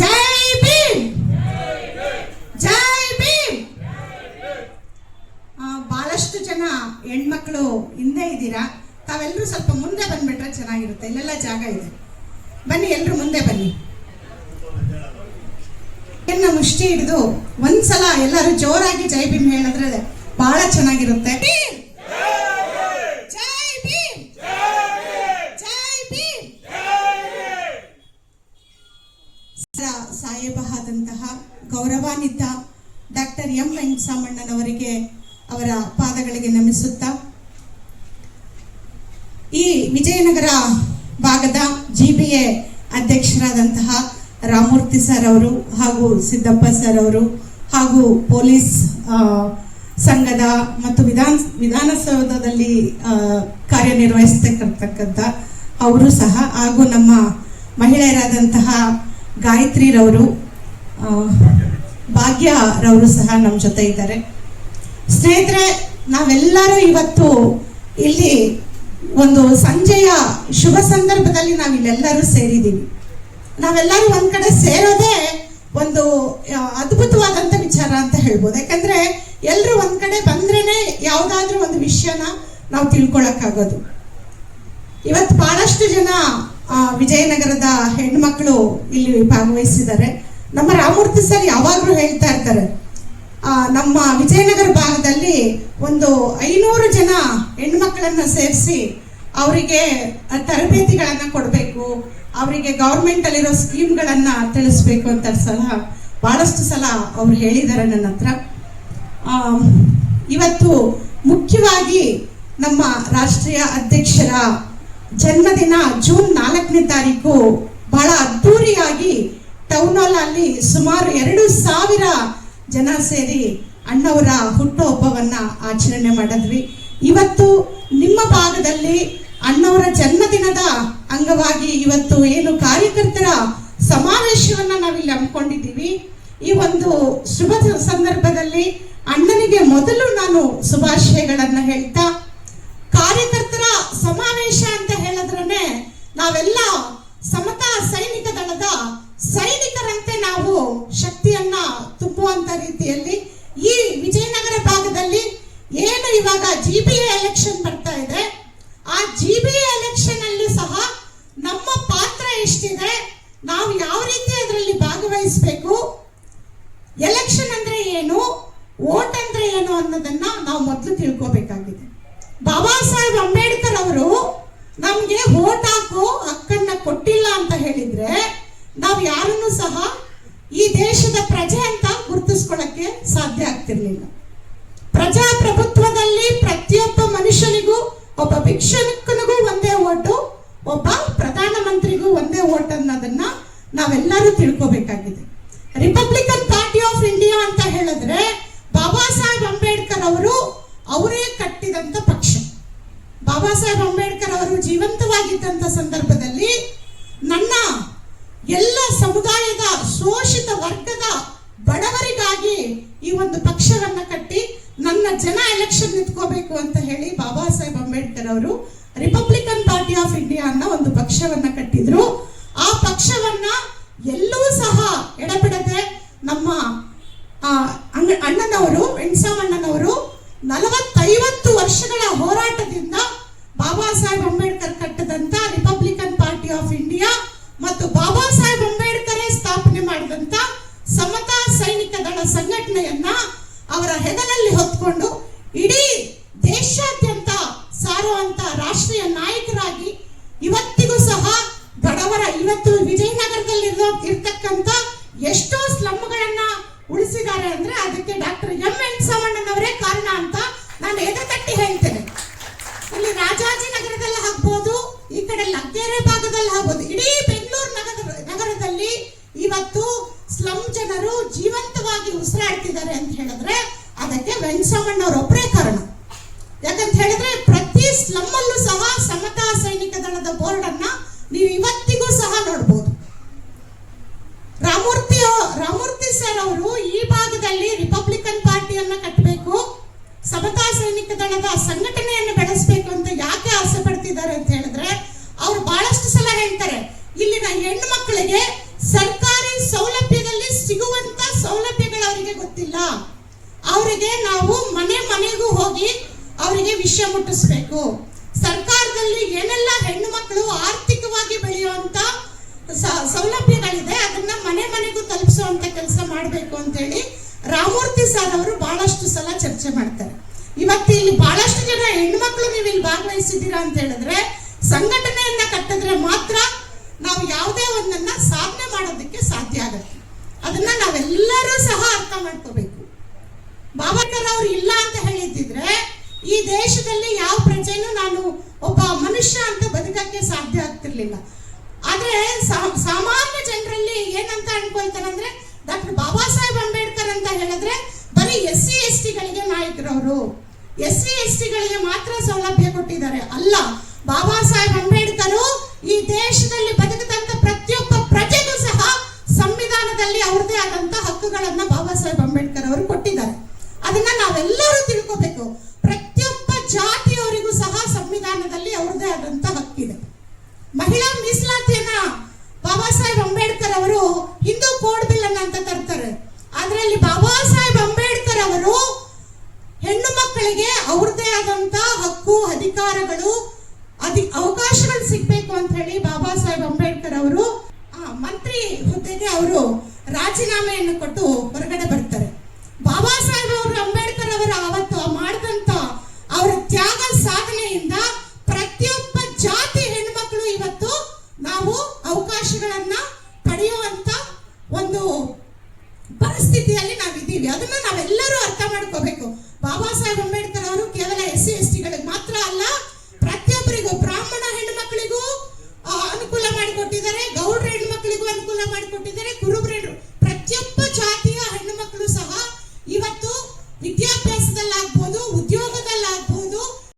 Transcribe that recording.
ಜೈ ಭೀಮ್, ಜೈ ಭೀಮ್. ಬಹಳಷ್ಟು ಜನ ಹೆಣ್ಮಕ್ಳು ಹಿಂದೆ ಇದ್ದೀರಾ, ತಾವೆಲ್ಲರೂ ಸ್ವಲ್ಪ ಮುಂದೆ ಬಂದ್ಬಿಟ್ರೆ ಚೆನ್ನಾಗಿರುತ್ತೆ. ಇಲ್ಲೆಲ್ಲ ಜಾಗ ಇದೆ, ಬನ್ನಿ ಎಲ್ಲರೂ ಮುಂದೆ ಬನ್ನಿ. ಮುಷ್ಟಿ ಹಿಡಿದು ಒಂದ್ಸಲ ಎಲ್ಲರೂ ಜೋರಾಗಿ ಜೈ ಭೀಮ್ ಹೇಳಿದ್ರೆ ಬಹಳ ಚೆನ್ನಾಗಿರುತ್ತೆ. ಜೈ ಭೀಮ್, ಜೈ ಭೀಮ್. ಸಾಹೇಬಾದಂತಹ ಗೌರವಾನ್ವಿತ ಡಾಕ್ಟರ್ ಎಂ ವೆಂಕಟಸಾಮಣ್ಣನವರಿಗೆ ಅವರ ಪಾದಗಳಿಗೆ ನಮಿಸುತ್ತಾ, ಈ ವಿಜಯನಗರ ಭಾಗದ GBA ಅಧ್ಯಕ್ಷರಾದಂತಹ ರಾಮಮೂರ್ತಿ ಸರ್ ಅವರು ಹಾಗೂ ಸಿದ್ದಪ್ಪ ಸರ್ ಅವರು ಹಾಗೂ ಪೊಲೀಸ್ ಸಂಘದ ಮತ್ತು ವಿಧಾನಸೌಧದಲ್ಲಿ ಕಾರ್ಯನಿರ್ವಹಿಸತಕ್ಕಂಥ ಅವರು ಸಹ, ಹಾಗೂ ನಮ್ಮ ಮಹಿಳೆಯರಾದಂತಹ ಗಾಯತ್ರಿರವರು, ಭಾಗ್ಯರವರು ಸಹ ನಮ್ಮ ಜೊತೆ ಇದ್ದಾರೆ. ಸ್ನೇಹಿತರೆ, ನಾವೆಲ್ಲರೂ ಇವತ್ತು ಇಲ್ಲಿ ಒಂದು ಸಂಜೆಯ ಶುಭ ಸಂದರ್ಭದಲ್ಲಿ ನಾವಿಲ್ಲೆಲ್ಲರೂ ಸೇರಿದ್ದೀವಿ. ನಾವೆಲ್ಲರೂ ಒಂದ್ ಕಡೆ ಸೇರೋದೇ ಒಂದು ಅದ್ಭುತವಾದಂತ ವಿಚಾರ ಅಂತ ಹೇಳ್ಬೋದು. ಯಾಕಂದ್ರೆ ಎಲ್ಲರೂ ಒಂದ್ ಕಡೆ ಬಂದ್ರೇನೆ ಯಾವ್ದಾದ್ರೂ ಒಂದು ವಿಷಯನ ನಾವು ತಿಳ್ಕೊಳಕ್ಕಾಗೋದು. ಇವತ್ತು ಬಹಳಷ್ಟು ಜನ ವಿಜಯನಗರದ ಹೆಣ್ಮಕ್ಳು ಇಲ್ಲಿ ಭಾಗವಹಿಸಿದ್ದಾರೆ. ನಮ್ಮ ರಾಮಮೂರ್ತಿ ಸರ್ ಯಾವಾಗ್ಲೂ ಹೇಳ್ತಾ ಇರ್ತಾರೆ, ನಮ್ಮ ವಿಜಯನಗರ ಭಾಗದಲ್ಲಿ ಒಂದು 500 ಜನ ಹೆಣ್ಮಕ್ಳನ್ನ ಸೇರಿಸಿ ಅವರಿಗೆ ತರಬೇತಿಗಳನ್ನ ಕೊಡಬೇಕು, ಅವರಿಗೆ ಗೌರ್ಮೆಂಟ್ ಅಲ್ಲಿರೋ ಸ್ಕೀಮ್ಗಳನ್ನ ತಿಳಿಸ್ಬೇಕು ಅಂತ ಬಹಳಷ್ಟು ಸಲ ಅವ್ರು ಹೇಳಿದ್ದಾರೆ ನನ್ನ ಹತ್ರ. ಇವತ್ತು ಮುಖ್ಯವಾಗಿ ನಮ್ಮ ರಾಷ್ಟ್ರೀಯ ಅಧ್ಯಕ್ಷರ ಜನ್ಮದಿನ ಜೂನ್ 4ನೇ ತಾರೀಕು ಬಹಳ ಅದ್ದೂರಿಯಾಗಿ ಟೌನ್ ಹಾಲ್ ಅಲ್ಲಿ ಸುಮಾರು 2000 ಜನ ಸೇರಿ ಅಣ್ಣವರ ಹುಟ್ಟುಹಬ್ಬವನ್ನ ಆಚರಣೆ ಮಾಡಿದ್ವಿ. ಇವತ್ತು ನಿಮ್ಮ ಭಾಗದಲ್ಲಿ ಅಣ್ಣವರ ಜನ್ಮದಿನದ ಅಂಗವಾಗಿ ಇವತ್ತು ಏನು ಕಾರ್ಯಕರ್ತರ ಸಮಾವೇಶವನ್ನ ನಾವಿಲ್ಲಿ ಹಮ್ಮಿಕೊಂಡಿದ್ದೀವಿ. ಈ ಒಂದು ಶುಭ ಸಂದರ್ಭದಲ್ಲಿ ಅಣ್ಣನಿಗೆ ಮೊದಲು ನಾನು ಶುಭಾಶಯಗಳನ್ನ ಹೇಳ್ತಾ, ಕಾರ್ಯಕರ್ತರ ಸಮಾವೇಶ ಅಂತ ಹೇಳಿದ್ರೇನೆ ನಾವೆಲ್ಲ ಸಮತಾ ಸೈನಿಕ ದಳದ ಸೈನಿಕರಂತೆ ನಾವು ಶಕ್ತಿಯನ್ನ ತುಂಬುವಂತ ರೀತಿಯಲ್ಲಿ ಈ ವಿಜಯನಗರ ಭಾಗದಲ್ಲಿ ಏನು ಇವಾಗ GBA ಎಲೆಕ್ಷನ್ ಬರ್ತಾ ಇದೆ, ಆ GBA ಎಲೆಕ್ಷನ್ ಅಲ್ಲಿ ಸಹ ನಮ್ಮ ಪಾತ್ರ ಎಷ್ಟಿದೆ, ನಾವು ಯಾವ ರೀತಿ ಅದರಲ್ಲಿ ಭಾಗವಹಿಸಬೇಕು, ಎಲೆಕ್ಷನ್ ಅಂದ್ರೆ ಏನು, ವೋಟ್ ಅಂದ್ರೆ ಏನು ಅನ್ನೋದನ್ನ ನಾವು ಮೊದಲು ತಿಳ್ಕೋಬೇಕಾಗಿದೆ. ಬಾಬಾ ಸಾಹೇಬ್ ಅಂಬೇಡ್ಕರ್ ಅವರು ನಮ್ಗೆ ವೋಟ್ ಹಾಕೋ ಹಕ್ಕನ್ನ ಕೊಟ್ಟಿಲ್ಲ ಅಂತ ಹೇಳಿದ್ರೆ ನಾವು ಯಾರನ್ನು ಸಹ ಈ ದೇಶದ ಪ್ರಜೆ ಅಂತ ಗುರುತಿಸ್ಕೊಳ್ಳಕ್ಕೆ ಸಾಧ್ಯ ಆಗ್ತಿರ್ಲಿಲ್ಲ. ಪ್ರಜಾಪ್ರಭುತ್ವದಲ್ಲಿ ಪ್ರತಿಯೊಬ್ಬ ಮನುಷ್ಯನಿಗೂ, ಒಬ್ಬ ಭಿಕ್ಷುಕನಿಗೂ ಒಂದೇ ಓಟು, ಒಬ್ಬ ಪ್ರಧಾನಮಂತ್ರಿಗೂ ಒಂದೇ ಓಟ್ ಅನ್ನೋದನ್ನ ನಾವೆಲ್ಲರೂ ತಿಳ್ಕೋಬೇಕಾಗಿದೆ. ರಿಪಬ್ಲಿಕನ್ ಪಾರ್ಟಿ ಆಫ್ ಇಂಡಿಯಾ ಅಂತ ಹೇಳಿದ್ರೆ ಬಾಬಾ ಸಾಹೇಬ್ ಅಂಬೇಡ್ಕರ್ ಅವರು ಅವರೇ ಕಟ್ಟಿದಂತ ಪಕ್ಷ. ಬಾಬಾ ಸಾಹೇಬ್ ಅಂಬೇಡ್ಕರ್ ಅವರು ಜೀವಂತವಾಗಿದ್ದಂತ ಸಂದರ್ಭದಲ್ಲಿ ನನ್ನ ಎಲ್ಲ ಸಮುದಾಯದ ಶೋಷಿತ ವರ್ಗದ ಬಡವರಿಗಾಗಿ ಈ ಒಂದು ಪಕ್ಷವನ್ನ ಕಟ್ಟಿ ನನ್ನ ಜನ ಎಲೆಕ್ಷನ್ ನಿಂತ್ಕೋಬೇಕು ಅಂತ ಹೇಳಿ ಬಾಬಾ ಸಾಹೇಬ್ ಅಂಬೇಡ್ಕರ್ ಅವರು ರಿಪಬ್ಲಿಕನ್ ಪಾರ್ಟಿ ಆಫ್ ಇಂಡಿಯಾ ಅನ್ನೋ ಒಂದು ಪಕ್ಷವನ್ನ ಕಟ್ಟಿದ್ರು. ಆ ಪಕ್ಷವನ್ನ ಎಲ್ಲೂ ಸಹ ಎಡಬಿಡದೆ ನಮ್ಮ ಅಣ್ಣನವರು, ವೆಂಕಟಸಾಮಣ್ಣನವರು 40-50 ವರ್ಷಗಳ ಹೋರಾಟದಿಂದ ಬಾಬಾ ಸಾಹೇಬ್ ಅಂಬೇಡ್ಕರ್ ಕಟ್ಟದಂತ ರಿಪಬ್ಲಿಕನ್ ಪಾರ್ಟಿ ಆಫ್ ಇಂಡಿಯಾ ಮತ್ತು ಬಾಬಾ ಸಾಹೇಬ್ ಅಂಬೇಡ್ಕರ್ ಸ್ಥಾಪನೆ ಮಾಡಿದಂತ ಸಮತಾ ಸೈನಿಕ ದಳ ಸಂಘಟನೆಯನ್ನ ಅವರ ಹೆಗಲಲ್ಲಿ ಹೊತ್ಕೊಂಡು ಇಡೀ ದೇಶಾದ್ಯಂತ ಸಾರುವಂತ ರಾಷ್ಟ್ರೀಯ ನಾಯಕರಾಗಿ ಇವತ್ತಿಗೂ ಸಹ ಬಡವರ, ಇವತ್ತು ವಿಜಯನಗರದಲ್ಲಿ ಇರ್ತಕ್ಕಂಥ ಎಷ್ಟೋ ಸ್ಲಮ್ಗಳನ್ನ ಉಳಿಸಿದ್ದಾರೆ ಅಂದ್ರೆ ಅದಕ್ಕೆ ಡಾಕ್ಟರ್ ಎಂ ವೆಂಕಟಸಾಮಣ್ಣನವರೇ ಕಾರಣ ಅಂತ ನಾನು ಎದೆ ತಟ್ಟಿ ಹೇಳ್ತೇನೆ. ಇಲ್ಲಿ ರಾಜಾಜಿನಗರದಲ್ಲಿ ಆಗ್ಬೋದು, ಈ ಕಡೆ ಲಗ್ಗೆರೆ ಭಾಗದಲ್ಲಿ ಆಗ್ಬೋದು, ಇಡೀ ಬೆಂಗಳೂರು ನಗರದಲ್ಲಿ ಇವತ್ತು ಸ್ಲಮ್ ಜನರು ಜೀವಂತವಾಗಿ ಉಸಿರಾಡ್ತಿದ್ದಾರೆ ಅಂತ ಹೇಳಿದ್ರೆ ಅದಕ್ಕೆ ವೆಂಕಟಸಾಮಣ್ಣವರೊಬ್ಬರೇ ಕಾರಣ. ಯಾಕಂತ ಹೇಳಿದ್ರೆ ಪ್ರತಿ ಸ್ಲಮ್ ಅಲ್ಲೂ ಸಹ ಸಮತಾ ಸೈನಿಕ ದಳದ ಬೋರ್ಡ್ ಅನ್ನ ನೀವು ಇವತ್ತಿಗೂ ಸಹ ನೋಡಬಹುದು. ರಾಮಮೂರ್ತಿ ಸರ್ ಅವರು ಈ ಭಾಗದಲ್ಲಿ ರಿಪಬ್ಲಿಕನ್ ಪಾರ್ಟಿಯನ್ನ ಕಟ್ಟಬೇಕು, ಸಮತಾ ಸೈನಿಕ ದಳದ ಸಂಘಟನೆಯನ್ನು ಬೆಳೆಸಬೇಕು ಅಂತ ಯಾಕೆ ಆಸೆ ಪಡ್ತಿದ್ದಾರೆ ಅಂತ ಹೇಳಿದ್ರೆ ಅವ್ರು ಬಹಳಷ್ಟು ಸಲ ಹೇಳ್ತಾರೆ, ಇಲ್ಲಿನ ಹೆಣ್ಣು ಮಕ್ಕಳಿಗೆ ಸರ್ಕಾರಿ ಇಲ್ಲ. ಅವರಿಗೆ ನಾವು ಮನೆ ಮನೆಗೂ ಹೋಗಿ ಅವರಿಗೆ ವಿಷಯ ಮುಟ್ಟಿಸ್ಬೇಕು. ಸರ್ಕಾರದಲ್ಲಿ ಏನೆಲ್ಲ ಹೆಣ್ಣು ಮಕ್ಕಳು ಆರ್ಥಿಕವಾಗಿ ಬೆಳೆಯುವಂತ ಸೌಲಭ್ಯಗಳಿದೆ ಅದನ್ನ ಮನೆ ಮನೆಗೂ ತಲುಪಿಸುವಂತ ಕೆಲಸ ಮಾಡಬೇಕು ಅಂತ ಹೇಳಿ ರಾಮಮೂರ್ತಿ ಸರ್ ಅವರು ಬಹಳಷ್ಟು ಸಲ ಚರ್ಚೆ ಮಾಡ್ತಾರೆ. ಇವತ್ತು ಇಲ್ಲಿ ಬಹಳಷ್ಟು ಜನ ಹೆಣ್ಮಕ್ಳು ನೀವು ಇಲ್ಲಿ ಭಾಗವಹಿಸಿದ್ದೀರಾ ಅಂತ ಹೇಳಿದ್ರೆ ಸಂಘಟನೆಯನ್ನ ಕಟ್ಟಿದ್ರೆ ಮಾತ್ರ ನಾವು ಯಾವುದೇ ಒಂದನ್ನ ಸಾಧನೆ ಮಾಡೋದಕ್ಕೆ ಸಾಧ್ಯ ಆಗುತ್ತೆ. ಅದನ್ನ ನಾವೆಲ್ಲರೂ ಸಹ ಅರ್ಥ ಮಾಡ್ಕೋಬೇಕು. ಬಾಬಾಕರ್ ಅವರು ಇಲ್ಲ ಅಂತ ಹೇಳಿದ್ರೆ ಈ ದೇಶದಲ್ಲಿ ಯಾವ ಪ್ರಜೆನೂ ನಾನು ಒಬ್ಬ ಮನುಷ್ಯ ಅಂತ ಬದುಕಕ್ಕೆ ಸಾಧ್ಯ ಆಗ್ತಿರ್ಲಿಲ್ಲ. ಆದ್ರೆ ಸಾಮಾನ್ಯ ಜನರಲ್ಲಿ ಏನಂತ ಅನ್ಕೊಳ್ತಾರಂದ್ರೆ ಡಾಕ್ಟರ್ ಬಾಬಾ ಸಾಹೇಬ್ ಅಂಬೇಡ್ಕರ್ ಅಂತ ಹೇಳಿದ್ರೆ ಬರೀ SC/ST ಗಳಿಗೆ ನಾಯಕರವರು, SC/ST ಗಳಿಗೆ ಮಾತ್ರ ಸೌಲಭ್ಯ ಕೊಟ್ಟಿದ್ದಾರೆ. ಅಲ್ಲ, ಬಾಬಾ ಸಾಹೇಬ್ ಅಂಬೇಡ್ಕರ್ ಈ ದೇಶದಲ್ಲಿ ಬದುಕದಂತ ಪ್ರತಿಯೊಬ್ಬ ಪ್ರಜೆಗೂ ಸಹ ಸಂವಿಧಾನದಲ್ಲಿ ಅವ್ರದೇ ಆದಂತ ಹಕ್ಕುಗಳನ್ನ ಬಾಬಾ ಸಾಹೇಬ್ ಅಂಬೇಡ್ಕರ್ ಅವರು ಕೊಟ್ಟಿದ್ದಾರೆ. ಅದನ್ನ ನಾವೆಲ್ಲರೂ ತಿಳ್ಕೋಬೇಕು. ಪ್ರತಿಯೊಬ್ಬ ಜಾತಿಯವರಿಗೂ ಸಹ ಸಂವಿಧಾನದಲ್ಲಿ ಅವ್ರದೇ ಆದಂತ ಹಕ್ಕಿದೆ. ಮಹಿಳಾ ಮೀಸಲಾತಿಯನ್ನ ಬಾಬಾ ಸಾಹೇಬ್ ಅಂಬೇಡ್ಕರ್ ಅವರು ಹಿಂದೂ ಕೋಡ್ ಬಿಲ್ ಅಂತ ತರ್ತಾರೆ. ಅದರಲ್ಲಿ ಬಾಬಾ ಸಾಹೇಬ್ ಅಂಬೇಡ್ಕರ್ ಅವರು ಹೆಣ್ಣು ಮಕ್ಕಳಿಗೆ ಅವ್ರದೇ ಆದಂತ ಹಕ್ಕು ಅಧಿಕಾರಗಳು ಅವಕಾಶಗಳು ಸಿಗ್ಬೇಕು ಅಂತ ಹೇಳಿ ಬಾಬಾ ಸಾಹೇಬ್ ಅಂಬೇಡ್ಕರ್ ಅವರು ಮಂತ್ರಿ ಹುದ್ದೆಗೆ ಅವರು ರಾಜೀನಾಮೆಯನ್ನು ಕೊಟ್ಟು ಹೊರಗಡೆ ಬರ್ತಾರೆ. ಬಾಬಾ ಸಾಹೇಬ್ ಅವರು ಅಂಬೇಡ್ಕರ್ ಅವರು ಅವತ್ತು ಮಾಡಿದಂತ ಅವರ ತ್ಯಾಗ ಸಾಧನೆಯಿಂದ ಪ್ರತಿಯೊಬ್ಬ ಜಾತಿ ಹೆಣ್ಮಕ್ಳು ಇವತ್ತು ನಾವು ಅವಕಾಶಗಳನ್ನ ಪಡೆಯುವಂತ ಒಂದು ಪರಿಸ್ಥಿತಿಯಲ್ಲಿ ನಾವಿದ್ದೀವಿ. ಅದನ್ನ ನಾವೆಲ್ಲರೂ ಅರ್ಥ ಮಾಡ್ಕೋಬೇಕು. ಬಾಬಾ ಸಾಹೇಬ್ ಅಂಬೇಡ್ಕರ್ ಅವರು ಕೇವಲ SC/ST ಗಳಿಗೆ ಮಾತ್ರ ಅಲ್ಲ, ಪ್ರತಿಯೊಬ್ಬರಿಗೂ ಬ್ರಾಹ್ಮಣ ಹೆಣ್ಣು ಮಕ್ಕಳಿಗೂ ಅನುಕೂಲ ಮಾಡಿಕೊಟ್ಟಿದ್ದಾರೆ, ಗೌಡ್ರ ಹೆಣ್ಣು ಮಕ್ಕಳಿಗೂ ಅನುಕೂಲ ಮಾಡಿಕೊಟ್ಟಿದ್ದಾರೆ,